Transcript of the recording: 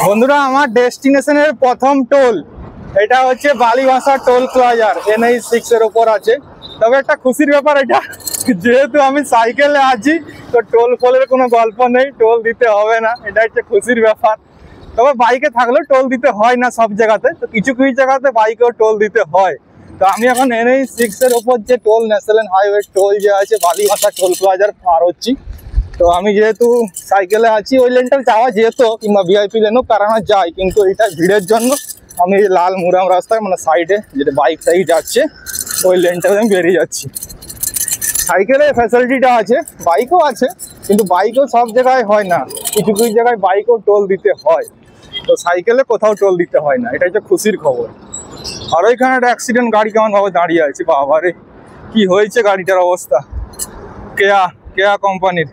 বন্ধুরা আমার ডেস্টিনেশনের প্রথম টোল এটা হচ্ছে বালিভাষা টোল প্লাজা NH6 এর উপর আছে। তবে একটা খুশির ব্যাপার এটা, যেহেতু আমি সাইকেলে আছি তো টোল ফোলের কোনো গল্প নেই, টোল দিতে হবে না, এটা হচ্ছে খুশির ব্যাপার। তবে বাইকে থাকলেও টোল দিতে হয় না সব জায়গাতে, তো কিছু কিছু জায়গাতে বাইকেও টোল দিতে হয়। তো আমি এখন NH6 এর উপর যে টোল ন্যাশনাল হাইওয়ে টোল যে আছে বালিভাষা টোল প্লাজার পার হচ্ছি। তো আমি যেহেতু সাইকেলে আছি ওই লেনটা যাওয়া যেত কিংবা ভিআইপি লেনও কারানো যায়, কিন্তু এটা ভিড়ের জন্য আমি লাল মুরাম রাস্তায় মানে সাইডে যেটা বাইক টাইক যাচ্ছে ওই লেনটাতে আমি বেরিয়ে যাচ্ছি। সাইকেলের ফ্যাসিলিটিটা আছে, বাইকও আছে, কিন্তু বাইকও সব জায়গায় হয় না, কিছু কিছু জায়গায় বাইকও টোল দিতে হয়। তো সাইকেলে কোথাও টোল দিতে হয় না, এটা হচ্ছে খুশির খবর। আর ওইখানে একটা অ্যাক্সিডেন্ট, গাড়ি কেমন ভাবে দাঁড়িয়ে আছে, বাবারে কি হয়েছে গাড়িটার অবস্থা। কেয়া কোম্পানির